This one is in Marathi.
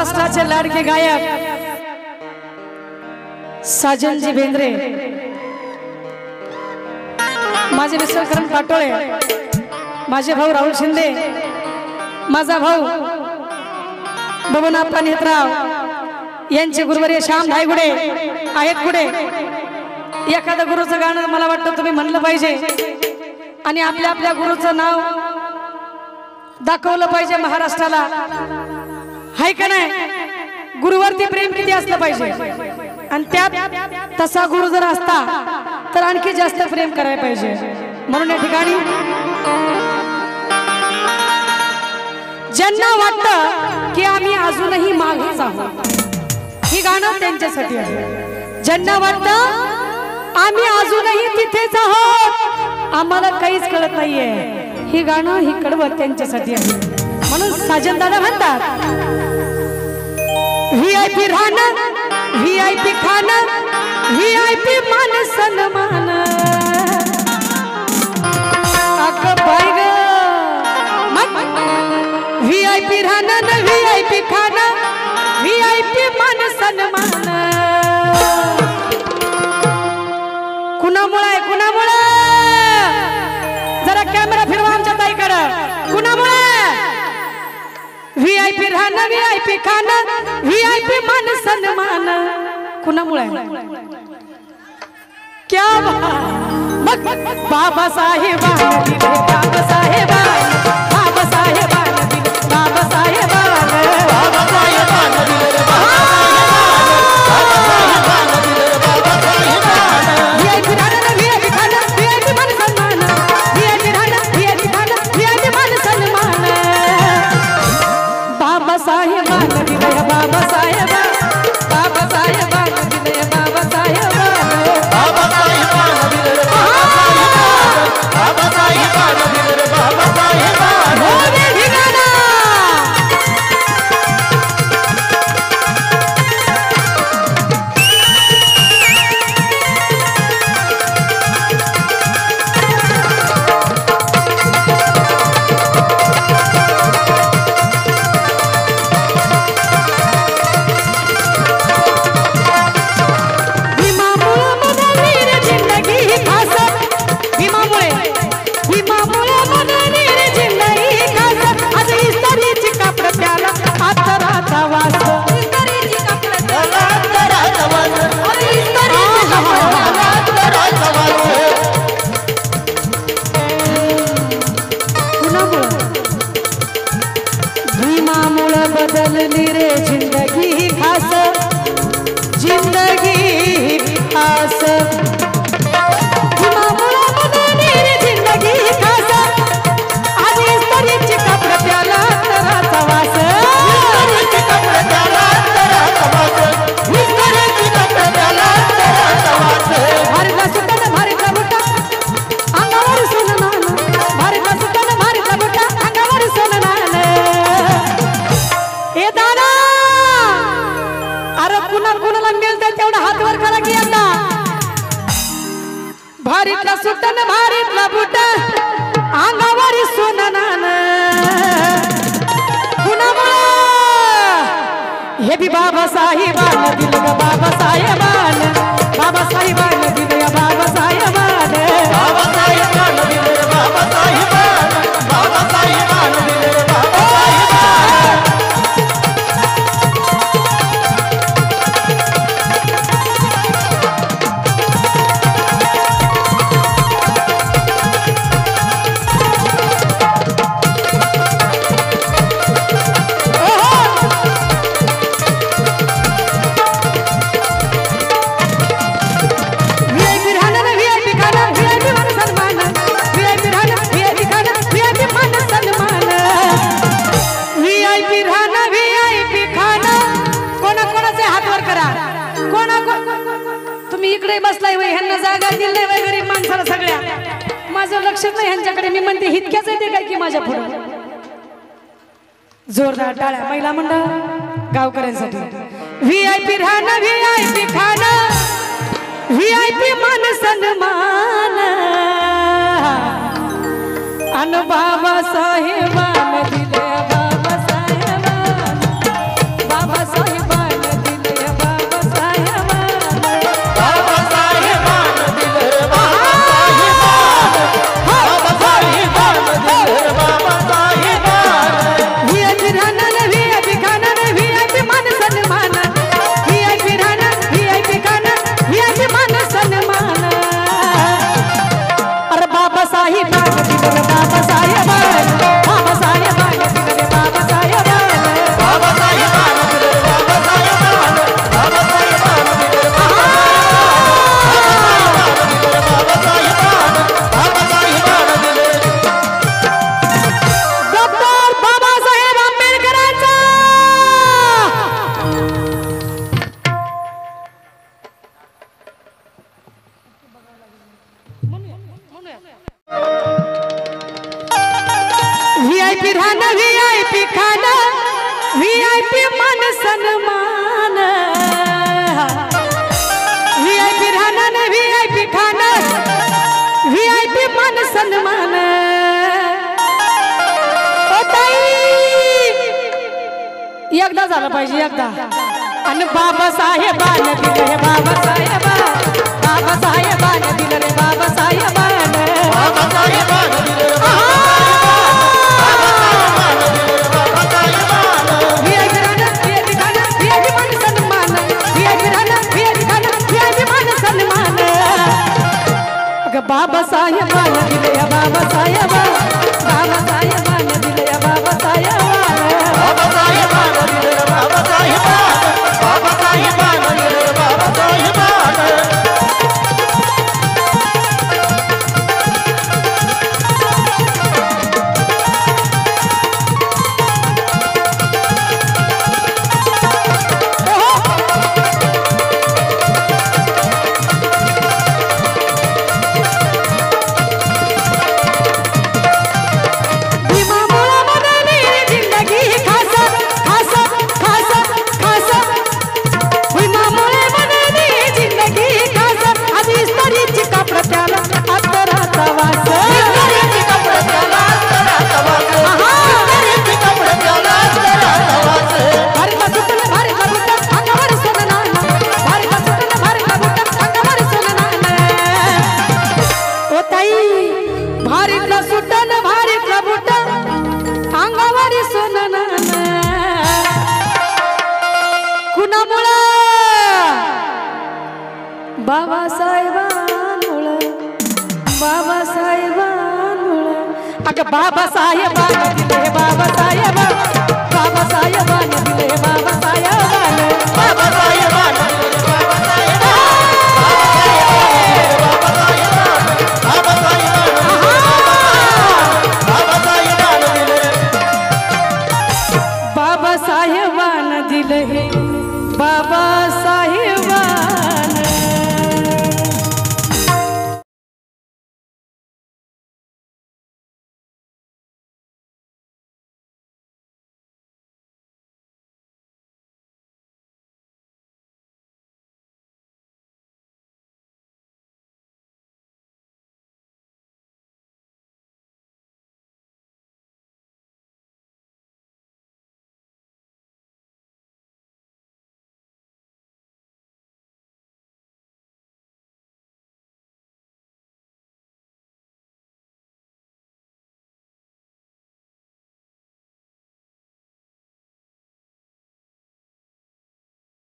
महाराष्ट्राचे लाडके गायक साजनजी बेंद्रे, माझे मिस्टर करण पाटोळे, माझे भाऊ राहुल शिंदे, माझा भाऊ बबनआप्पा नेत्राव यांचे गुरुवर्य श्याम धायगुडे आहेत पुढे। एखाद्या गुरुचं गाणं मला वाटतं तुम्ही म्हणलं पाहिजे आणि आपल्या आपल्या गुरुचं नाव दाखवलं पाहिजे महाराष्ट्राला, हाय का नाही? गुरुवरती प्रेम किती असलं पाहिजे आणि त्यात तसा गुरु जर असता तर आणखी जास्त प्रेम करायला पाहिजे। म्हणून या ठिकाणी ज्यांना वाटतं की आम्ही अजूनही मागेच आहोत, ही गाणं त्यांच्यासाठी आहे। ज्यांना वाटतं आम्ही अजूनही तिथेच आहोत, आम्हाला काहीच कळत नाहीये, ही गाणं ही कडवं त्यांच्यासाठी आहे। म्हणून साजन दादा म्हणतात, VIP राहणं, VIP खाणं, VIP मान सन्मान, अगं बाई ग, VIP राहणं, VIP खाणं, VIP मान सन्मान, कुणामुळे आहे? कुणामुळे? जरा कॅमेरा फिरवा आमच्या ताईकडं। कुणामुळे? VIP राहणं, VIP खाणं, VIP मान सन्मान, कुणामुळे? क्या मग बाबासाहेबांनी दिले, बाबासाहेबांनी, बाबासाहेबांनी दिले, बाबासाहेबांनी, बाबासाहेबांनी दिले, VIP राहणं, VIP खाणं, VIP मान सन्मान, VIP राहणं, VIP खाणं, VIP मान सन्मान, बाबासाहेबांनी दिले, बाबासाहेबांनी, बाबासाहेबांनी दिले, बाबासाहेबांनी, बाबासाहेबांनी दिले, बाबासाहेबांनी दिले, बाबासाहेबांनी हो रे भिगाना। बदलनी रे जिंदगी खास, जिंदगी खास, भीमामुळे बदलनी रे जिंदगी खास, आज इस्त्रीचे कपडे प्याला तराचा वास, इस्त्रीचे कपडे प्याला तराचा वास, इस्त्रीचे कपडे प्याला तराचा वास, भारतला सुटन भारतला बुटा अंगावर सोननान, भारतला सुटन भारतला बुटा अंगावर सोननान। हे दादा, अरे कुणाला मिळतं तेवढा हात वर करा की आता। भारीतला सुटन भारीतला बुटा अंगावर सोननान, कुणामुळे? हे बी बाबासाहेबांनी दिलं ग, बाबासाहेबांनी, बाबासाहेबांनी दिलं, बाबासाहेबांनी, बाबासाहेबांनी दिलं, बाबासाहेबांनी, बाबासाहेबांनी दिलं, बाबासाहेबांनी। इकडे बसलाय वय, ह्यांना जागा दिली वय गरीब माणसाला सगळ्या, माझं लक्ष नाही ह्यांच्याकडे। मी म्हणते इतक्याच येते काय की माझ्या पुढे? जोरदार टाळ्या महिला मंडळ गावकऱ्यांसाठी। VIP राहणं, VIP खाणं, VIP मान सन्मान, अन बाबासाहेबांनी दिले, बाबासाहेबांनी, बाबा एकदा झालं पाहिजे एकदा आणि बाबासाहेबानं दिलं हे बाबासाहेबा बाबासाहेबानं दिलं रे बाबासाहेबानं बाबासाहेबानं दिलं या बाबासाहेबा बाबासाहेबानं दिलं या बाबासाहेबानं बाबासाहेबानं दिलं या बाबासाहेबानं बाबासाहेबानं दिलं या बाबासाहेबानं बाबासाहेबांमुळं अगं बाबासाहेबानं दिले बाबासाहेब बाबासाहेबानं दिले बाबासाहेबानं बाबासाहेबानं बाबासाहेबानं दिले बाबा